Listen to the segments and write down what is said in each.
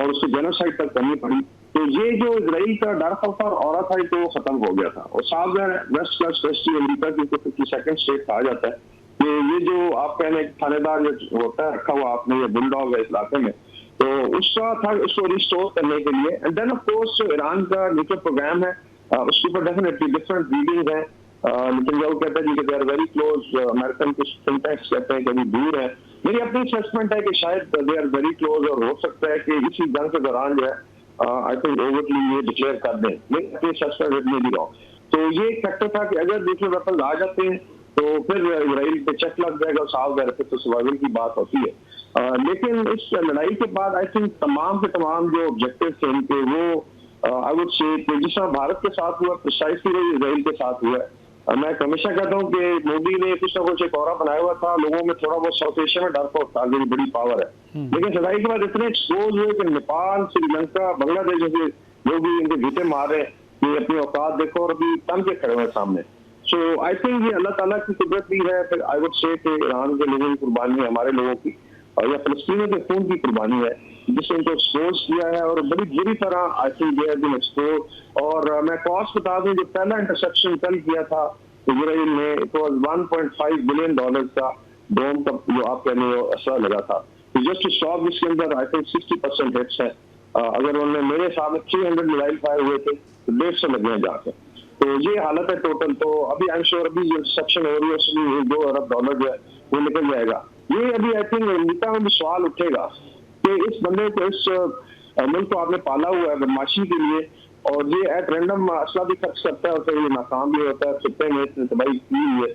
और उसको जेनोसाइड तक करनी पड़ी। तो ये जो इजराइल का डर था और ऑरा था तो खत्म हो गया था। और साथ में वेस्ट प्लस वेस्ट अमेरिका की 52nd स्टेट कहा जाता है कि ये जो आप कहने थानेदार जो होता है रखा हुआ आपने, ये बुलडॉग है इस इलाके में, तो उसका था उसको रिस्टोर करने के लिए। एंड देन ऑफ कोर्स जो ईरान का न्यूक्लियर प्रोग्राम है उसके ऊपर डेफिनेटली डिफरेंट रीडिंग है। लेकिन वो कहते हैं कि they are very close, American कुछ थिंक कहते हैं कभी दूर है। मेरी अपनी असेसमेंट है कि शायद दे आर वेरी क्लोज, और हो सकता है कि इसी जंग के दौरान जो है आई थिंक ओवरली ये डिक्लेयर कर दें। लेकिन अपनी असेसमेंट में भी रहो। तो ये एक फैक्टर था कि अगर न्यूक्लियर वेपन आ जाते हैं तो फिर इसराइल पे चेक लग जाएगा, साफ जाएगा, फिर तो सर्वाइवल की बात होती है। लेकिन इस लड़ाई के बाद आई थिंक तमाम के तमाम जो ऑब्जेक्टिव थे इनके वो आई वुड से जिस तरह भारत के साथ हुआ प्रिसाइसली वही इसराइल के साथ हुआ है। मैं हमेशा कहता हूँ कि मोदी ने कुछ ना कुछ एक और बनाया हुआ था, लोगों में थोड़ा बहुत साउथ एशिया में डर था, मेरी बड़ी पावर है। लेकिन सदाई के बाद इतने एक्सपोज हुए कि नेपाल, श्रीलंका, बांग्लादेश जैसे लोग भी इनके गीते मार रहे हैं कि अपनी औकात देखो, और अभी तन के खड़े हुए सामने। सो आई थिंक ये अल्लाह ताला की कुदरत भी है। फिर आई वुड से कि ईरान के लोगों की कुर्बानी है, हमारे लोगों की, और या फलस्तीनियों के खून की कुर्बानी है जिसने उनको एक्सपोज किया है, और बड़ी बुरी तरह I think they have been expose. और मैं कॉस्ट बता दूं, जो पहला इंटरसेप्शन कल किया था इजराइल ने, इट वाज $1.5 बिलियन का डोम का जो आप कहने हो असर लगा था। तो जस्ट टू स्टॉप इसके अंदर आई थिंक 60% हिट्स है। अगर उन्होंने मेरे हिसाब में 300 मिसाइल फायर हुए थे तो 150 लगे हैं जाके। तो ये हालत है टोटल। तो अभी आई एम श्योर अभी जो इंटरसेप्शन हो रही है उसमें $2 अरब जो है वो निकल जाएगा। ये अभी आई थिंक अमेरिका में भी सवाल उठेगा कि इस बंदे को, इस मुल्क को आपने पाला हुआ है बदमाशी के लिए, और ये एट रैंडम असला भी खर्च करता है और फिर ये नाकाम भी होता है, खत्ते में इतनी तबाही की हुई है।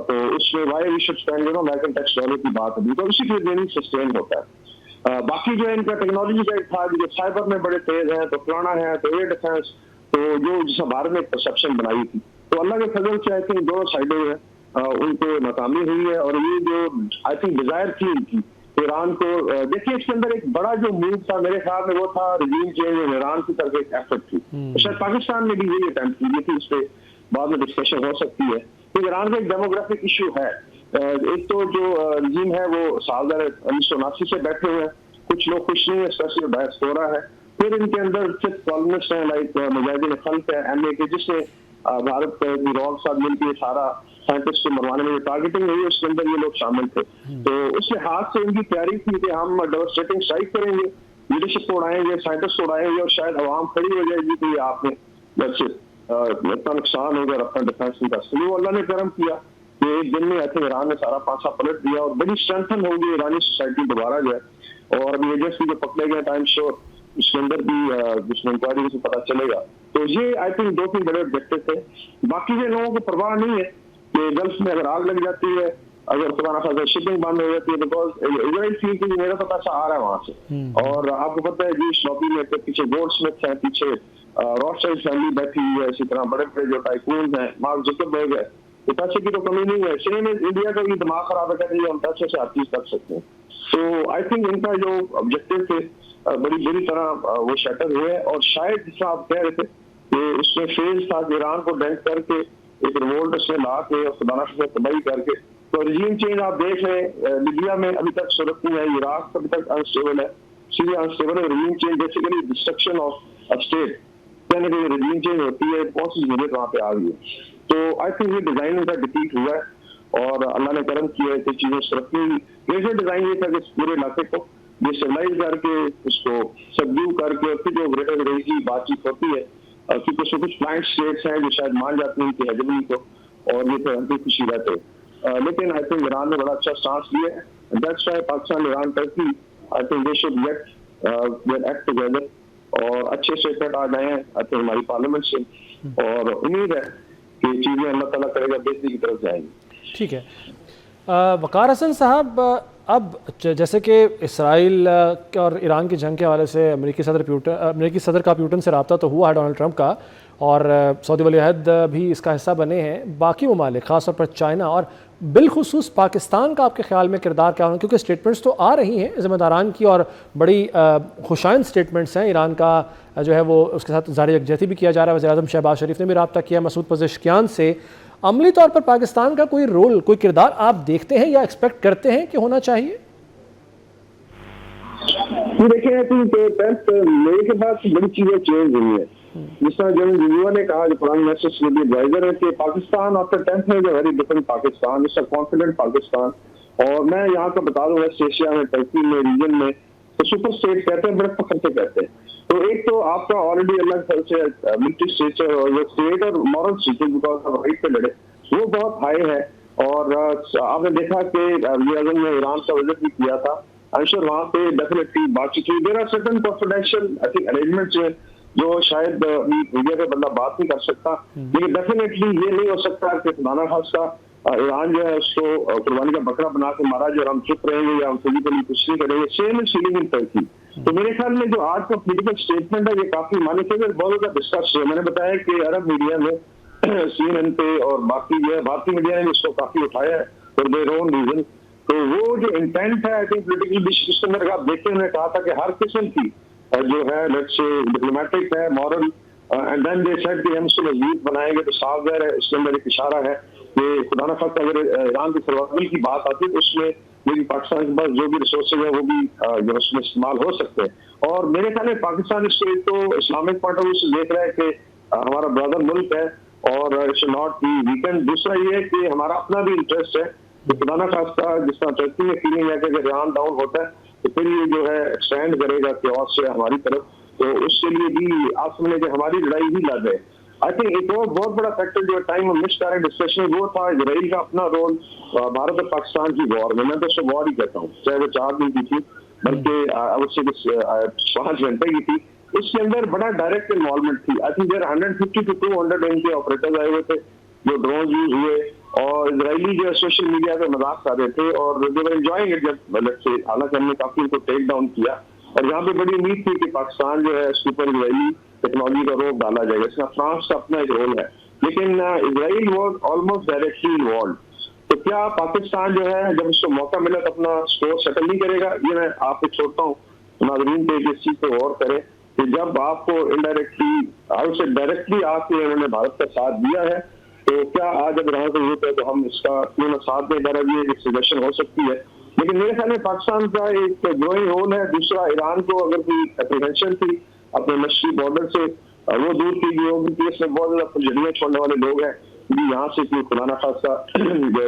तो उसमें why we should spend American tax dollar की बात होगी, तो उसी के लिए सस्टेन होता है। बाकी जो है इनका टेक्नोलॉजी का था, जो साइबर में बड़े तेज हैं, तो फलाना है, तो एयर डिफेंस, तो जो जिस भारत ने परसेप्शन बनाई थी, तो अल्लाह के फजल से आई थिंक दोनों साइडें हैं उनको नाकामी हुई है। और ये जो आई थिंक डिजायर थी उनकी ईरान को, देखिए इसके अंदर एक बड़ा जो मूव था मेरे ख्याल में वो था रिजीम चेंज, ईरान की तरफ एक एफर्ट थी। तो शायद पाकिस्तान ने भी यही अटेम्प्ट की थी, इस पर बाद में डिस्कशन हो सकती है। तो ईरान का एक डेमोग्राफिक इशू है। एक तो जो रिजीम है वो साल 1979 से बैठे हुए हैं, कुछ लोग खुश नहीं है, स्पेशली डायस्पोरा है। फिर इनके अंदर सिर्फ कॉलमिस्ट हैं लाइक मुजाहिदीन खल्क है एमए के, जिसने भारत रॉक साथ मिलकर सारा साइंटिस्ट को मरवाने में टारगेटिंग हुई, उसके अंदर ये लोग शामिल थे। तो उस लिहाज से उनकी तैयारी थी कि हम डेवस्टेटिंग स्ट्राइक करेंगे, लीडरशिप को उड़ाएंगे, साइंटिस्ट को उड़ाएंगे, और शायद आवाम खड़ी हो जाएगी कि आपने वैसे इतना नुकसान होगा अपना डिफेंस नहीं कर सकते। वो अल्लाह ने करम किया कि एक दिन में आई थिंक ईरान ने सारा पासा पलट दिया और बड़ी स्ट्रेंथन होगी ईरानी सोसाइटी दोबारा जो है। और अभी एजेंसी जो पकड़े गए टाइम श्योर उसके अंदर भी जिसमें इंक्वायरी से पता चलेगा। तो ये आई थिंक 2-3 बड़े ऑब्जेक्टिव थे। बाकी के लोगों को परवाह नहीं है कि गल्फ में अगर आग लग जाती है, अगर खुदा ना खासा शिपिंग बंद हो जाती है, बिकॉज इजराइल फील कि मेरा तो पैसा आ रहा है वहां से। और आपको पता है जी शॉपिंग में पीछे गोल्डस्मिथ है, पीछे रॉथशाइल्ड फैमिली बैठी हुई है, इसी तरह बड़े बड़े जो टाइकून है, मार्क जुकरबर्ग है, तो पैसे की तो कमी नहीं है। सेम इंडिया का भी दिमाग खराब है, कहते हैं हम पैसे से हर चीज कर सकते हैं। तो आई थिंक इनका जो ऑब्जेक्टिव थे बड़ी बुरी तरह वो शटर हुए, और शायद जिसमें आप कह रहे थे कि उसमें फेज था ईरान को डेंट करके एक रिवोल्ट से ला के और खुदाना से तबाही करके। तो रिजीम चेंज आप देख रहे हैं, लीबिया में अभी तक सूरत नहीं है, इराक अभी तक अनस्टेबल है, सीरिया अनस्टेबल है। Regime change basically destruction of a state, कहने के लिए रिजीम चेंज होती है, कौन सी जरूरत वहाँ पे आ गई है। तो आई थिंक ये डिजाइन उनका डिफीट हुआ है और अल्लाह ने करम किया है कि चीजें तरक्की। मेजर डिजाइन ये था कि पूरे इलाके को डिस्टेबलाइज करके उसको सबड्यू करके और फिर जो ग्रेटर रही की बातचीत होती है, क्योंकि उसमें कुछ क्लाइंट स्टेट्स हैं जो शायद मान जाती हैं कि हेजमनी को, और ये तो हमको खुशी रहते। लेकिन आई थिंक ईरान ने बड़ा अच्छा सांस लिया है। That's why Pakistan Iran Turkey I think they should get their act together, और अच्छे स्टेटमेंट आ गए हैं आई थिंक हमारी पार्लियामेंट से, और उम्मीद है कि चीजें अल्लाह ताला करेगा बेहतरी की तरफ जाएंगी। ठीक है। वकार हसन साहब, अब जैसे कि इसराइल और ईरान की जंग के हवाले से अमेरिकी सदर का प्यूटन से रब्ता तो हुआ है डोनाल्ड ट्रंप का, और सऊदी वली अहद भी इसका हिस्सा बने हैं। बाकी ममालिक ख़ासतौर पर चाइना और बिलखुसूस पाकिस्तान का आपके ख्याल में किरदार क्या होना, क्योंकि स्टेटमेंट्स तो आ रही हैं ज़िम्मेदारान की और बड़ी खुशाइंद स्टेटमेंट्स हैं। ईरान का जो है वो उसके साथ ज़ाहिर यकजहती भी किया जा रहा है, वज़ीर-ए-आज़म शहबाज शरीफ ने भी रब्ता किया मसूद पज़ेश्कियान से। अमली तौर पर पाकिस्तान का कोई रोल, कोई किरदार आप देखते हैं या एक्सपेक्ट करते हैं कि होना चाहिए? ये देखिए, आई थिंक मेरे के पास बड़ी चीजें चेंज हुई है। जिस तरह जो युवा ने कहा, जो प्राइम मिनिस्टर एडवाइजर है, कि पाकिस्तान आफ्टर 10th है जो very different Pakistan, it's a confident Pakistan. और मैं यहाँ का बता दूं, वेस्ट एशिया में, टर्की में, रीजन में तो सुपर स्टेट कहते हैं, बड़े फखर से कहते हैं। तो एक तो आपका ऑलरेडी अलग से मिलिट्री स्टेचर और जो स्टेट और मॉरल स्टेचर बिकॉज राइट पे लड़े, वो बहुत हाई है। और आपने देखा कि वज़ीर ने ईरान का विजिट भी किया था। आई श्योर वहाँ पे डेफिनेटली बातचीत हुई। There are certain confidential I think arrangements है जो शायद मीडिया पे बंदा बात नहीं कर सकता, लेकिन डेफिनेटली ये नहीं हो सकता कि खुदा खास्ता ईरान जो है उसको कुर्बानी का बकरा बना के मारा जाए और हम चुप रहेंगे या हम फिजिकली कुछ नहीं करेंगे। Same is feeling in Turkey. तो मेरे ख्याल में जो आज का पॉलिटिकल स्टेटमेंट है ये काफी माने थे, बहुत ज्यादा डिस्कस है। मैंने बताया कि अरब मीडिया में CNN पे और बाकी जो है भारतीय मीडिया ने इसको काफी उठाया है फॉर देयर ओन रीजन। तो वो जो इंटेंट है आई थिंक पॉलिटिकल डिस्कशन में आप देखते, उन्होंने कहा था कि हर किस्म की जो है लेट्स से डिप्लोमेटिक है, moral, and then they said कि हम इसको मजबूत बनाएंगे। तो साफ ज़ाहिर है इसके अंदर एक इशारा है कि खुदा न खास्ता अगर ईरान की सर्वाइवल की बात आती है तो उसमें मेरी पाकिस्तान के पास जो भी रिसोर्सेज है वो भी जो उसमें इस्तेमाल हो सकते हैं। और मेरे ख्याल में पाकिस्तान इसको एक तो इस्लामिक पॉइंट ऑफ व्यू से देख रहा है कि हमारा ब्रदर मुल्क है और इट्स नॉट बी वीकेंड। दूसरा ये है कि हमारा अपना भी इंटरेस्ट है कि खुदा न खास्ता जिस तरह टर्की में फीलिंग है कि अगर ईरान डाउन होता है तो फिर ये जो है एक्सटेंड करेगा क्योस से हमारी तरफ, तो उसके लिए भी आप समझे कि हमारी लड़ाई ही लड़ रहे। आई थिंक एक और बहुत बड़ा फैक्टर जो टाइम में मिस कर रहे डिस्कशन वो था इजराइल का अपना रोल भारत और पाकिस्तान की वॉर में। मैं तो उसको वॉर ही कहता हूँ, चाहे वो 4 दिन की थी बल्कि अवश्य 5 घंटे की थी। उसके अंदर बड़ा डायरेक्ट इन्वॉल्वमेंट थी। आई थिंक देयर 150 to 200 इनके ऑपरेटर्स आए हुए थे जो ड्रोन यूज हुए और इजरायली जो सोशल मीडिया पे मजाक कर रहे थे और दे वर एंजॉयिंग इट जब लेट्स से, हालांकि हमने काफी उनको टेक डाउन किया और यहाँ पे बड़ी उम्मीद थी कि पाकिस्तान जो है सुपर इजरायली टेक्नोलॉजी का रोक डाला जाएगा। इसमें फ्रांस का अपना एक रोल है, लेकिन Israel was almost directly involve. तो क्या पाकिस्तान जो है जब उसको मौका मिला तो अपना स्कोर सेटल नहीं करेगा? ये मैं आपको छोड़ता हूँ नाज़रीन पे इस चीज पे गौर करें कि जब आपको इनडायरेक्टली आउट से डायरेक्टली आके उन्होंने भारत का साथ दिया है तो क्या आज अगर यहाँ जरूरत है तो हम इसका क्यों ना साथ में बना भी एक सजेशन हो सकती है। लेकिन मेरे ख्याल में पाकिस्तान का एक ग्रोइंग रोल है। दूसरा, ईरान को अगर कोई अप्रीहेंशन थी अपने मशरकी बॉर्डर से वो दूर की गई होगी कि इसमें बहुत ज्यादा फुलझड़ियाँ छोड़ने वाले लोग हैं कि यहाँ से कोई खुदा ना खास्ता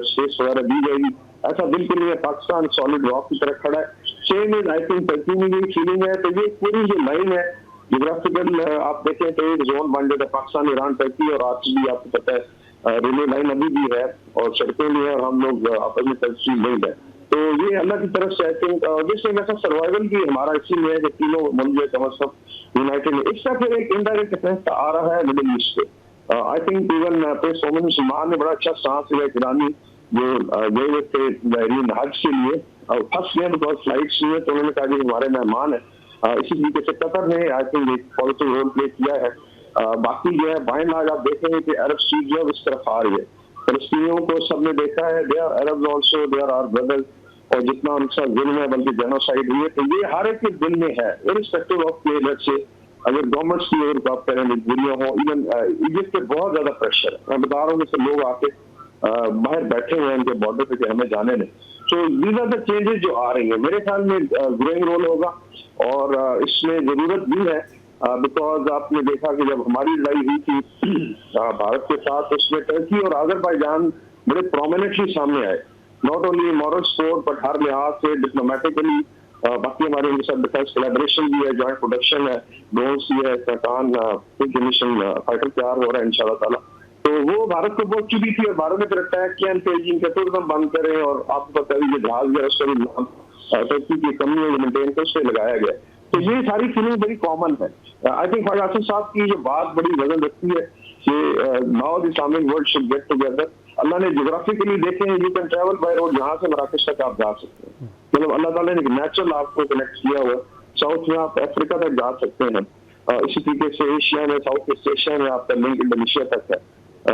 स्पेस वगैरह दी जाएगी, ऐसा बिल्कुल नहीं है। पाकिस्तान सॉलिड रॉक की तरफ खड़ा है। Same is I think Turkey में भी फीलिंग है। तो ये पूरी जो लाइन है जियोग्राफिकल आप देखें तो एक जोन बन जाता है पाकिस्तान, ईरान, टर्की और आज भी आपको पता है रेलवे लाइन अभी भी है और सड़कें भी है और हम लोग आपस में तस्वीर नहीं है। तो ये अल्लाह की तरफ से आई थिंक जैसे वैसा सर्वाइवल भी हमारा इसी में है कि तीनों मुल्क जो कम अज कम यूनाइटेड है। इसका फिर एक इनडायरेक्ट इफेक्ट आ रहा है मिडिल ईस्ट पे। I think even Mohammed Salman ने बड़ा अच्छा सांस लिया, ईरानी जो गए हुए थे बहरीन हज के लिए फंस गए बिकॉज फ्लाइट्स हुए तो उन्होंने कहा कि हमारे मेहमान है। इसी तरीके से कतर ने आई थिंक एक पॉजिटिव रोल प्ले किया है। बाकी जो है बाएं आज आप देखेंगे कि अरब स्ट्रीट जो है इस तरफ आ रही है। फलस्तीनियों को सबने देखा है, they are Arab also, they are our brothers, और जितना उनके साथ जुल्म है बल्कि जेनोसाइड हुई है तो ये हर एक के दिल में है इरिस्पेक्टिव ऑफ के लेट्स से अगर गवर्नमेंट्स की ओर बात करें मजबूरियां हो। इवन इजिप्ट पे बहुत ज्यादा प्रेशर है। मैं बता रहा हूँ कि लोग आके बाहर बैठे हुए हैं उनके बॉर्डर पे कि हमें जाने दें। तो दीज आर द चेंजेस जो आ रही है। मेरे ख्याल में ग्रोइंग रोल होगा और इसमें जरूरत भी है बिकॉज आपने देखा कि जब हमारी लड़ाई हुई थी भारत के साथ उसमें टर्की और अजरबैजान बड़े प्रोमिनेंटली सामने आए, not only moral support but हर लिहाज से डिप्लोमेटिकली। बाकी हमारे उनके साथ डिफेंस कोलैबोरेशन भी है, जॉइंट प्रोडक्शन है, ड्रोन्स भी है, सरकान मिशन फाइटर तैयार हो रहा है इंशाल्लाह ताला। तो वो भारत को बहुत चुकी थी और भारत ने फिर अटैक किया पेजिंग के तो हम बंद करें और आपको पता है ये जहाज गया उसका भी नाम टर्की की कमी है मेंटेन कर उससे लगाया गया। तो ये सारी फीलिंग बड़ी कॉमन है। आई थिंक ख्वाजा आसिफ साहब की जो बात बड़ी वजन रखती है कि now the Islamic world should get together. अल्लाह ने ज्योग्राफिकली देखे you can travel by road, यहाँ से मराकश तक आप जा सकते हैं। मतलब अल्लाह ताला ने नेचुरल आपको कनेक्ट किया हुआ। साउथ में आप अफ्रीका तक जा सकते हैं, इसी तरीके से एशिया में साउथ ईस्ट एशिया में आपका लिंक इंडोनेशिया तक है,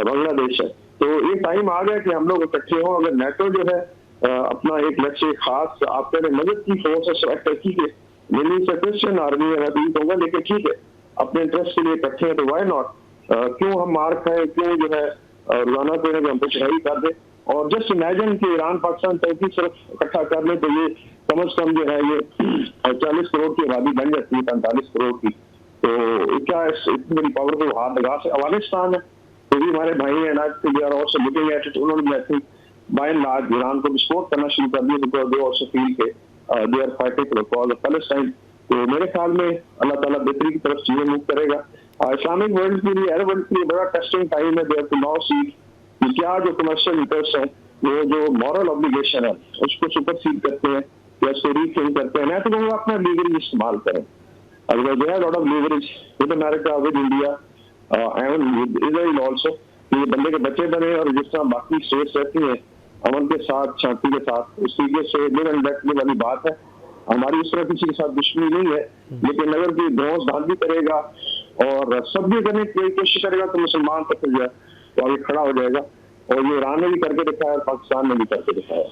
बांग्लादेश है। तो ये टाइम आ गया कि हम लोग इकट्ठे हों। अगर नेटो जो है अपना एक लक्ष्य खास आप कह रहे मदद की फोर्स है टर्की के मिली से क्रिश्चियन आर्मी है मैं होगा, लेकिन ठीक है अपने इंटरेस्ट के लिए इकट्ठे हैं तो वाई नॉट, क्यों हम मार खाएं, क्यों जो है रोजाना को हम पे चढ़ाई कर दे। और जस्ट इमेजिन कि ईरान पाकिस्तान टर्की सिर्फ इकट्ठा कर ले तो ये कम से कम जो है ये 40 करोड़ की आबादी बन जाती है, 45 करोड़ की, तो क्या इतनी बड़ी पावर को हाथ लगा से अफगानिस्तान है, तो भी हमारे भाई हैं ना, और ऑल्सो लुकिंग एट इट, उन्होंने भी I think by and large Iran को विस्फोट करना शुरू कर दिया, बिकॉज दे आल्सो फील के they are fighting for the cause of Palestine. तो मेरे ख्याल में अल्लाह ताला बेहतरी की तरफ चीजें मूव करेगा। इस्लामिक वर्ल्ड के लिए, अरब वर्ल्ड के लिए बड़ा टेस्टिंग टाइम है, देयर टू नाउ सी कि क्या जो कमर्शियल इंटरेस्ट है, वो जो मॉरल ऑब्लिगेशन है उसको सुपरसीड करते हैं या उसको रीथिंक करते हैं। मैं तो कहूँगा अपना लीवरेज इस्तेमाल करें। अगर they have lot of leverage with America, with India and with Israel also, ये बंदे के बच्चे बने और जिस तरह बाकी स्टेट्स रहती हैं अमन के साथ, शांति के साथ, उस तरीके से लिव एंड लेट लिव वाली बात है। हमारी उस तरह किसी के साथ दुश्मनी नहीं है, लेकिन अगर कोई धौंस धांधली करेगा और सब भी करने की कोशिश करेगा तो मुसलमान तक जो है तो आगे खड़ा हो जाएगा। और ये ईरान ने भी करके दिखाया और पाकिस्तान ने भी करके दिखाया।